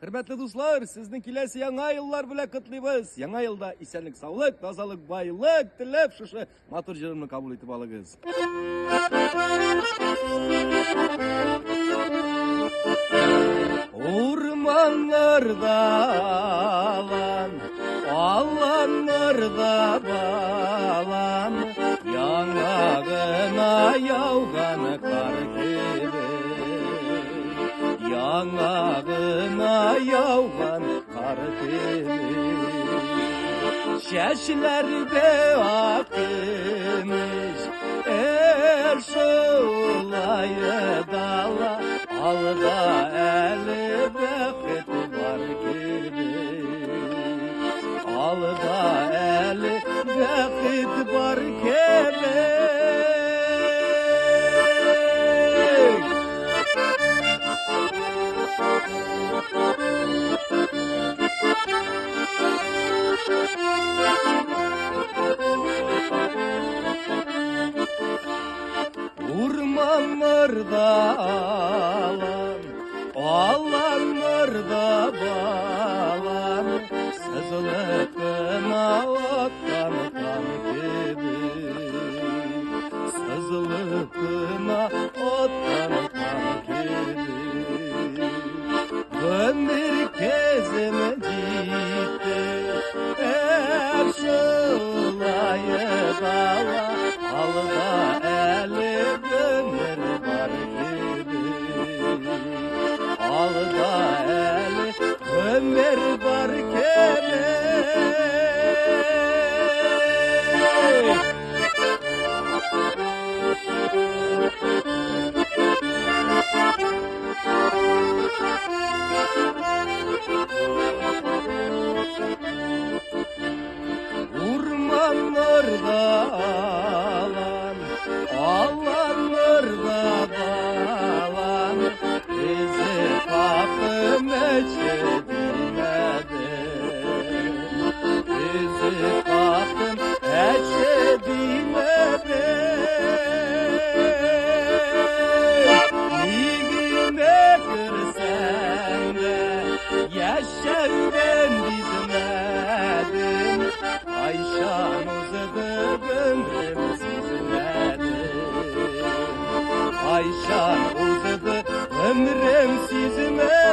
Hürmetli dostlar, sizin kilesi yana yıllar bile kutlayız. Yana yılda isenlik, sağlık, tazalık, bayılık, tilep şuşı matır jırımını kabul etip alığız. Ormanlarda alan, alanlarda balan, yanağına yağgan kar gibi. Yanağına yağgan kar gibi. Şeşlerde akmış şolayı dala, alda eli bekit var gibi. Alda eli bekit var gibi. Ormanlarda alan, alanlarda balan, sızılıp akkan kan gibi. Sızılıp akkan kan gibi. Ömür kezim gitti, şulayı dala, alda eli ömür var gibi. Alda eli ömür var gibi. Ormanlarda alan, alanlarda balan, bizi kapım etmedi. Bizi kapım etmedi. Nigime kırsan da yaşardan dizmedim. Ayşan uzadı ömrüm sizmedim. Ayşan uzadı ömrüm sizmedim.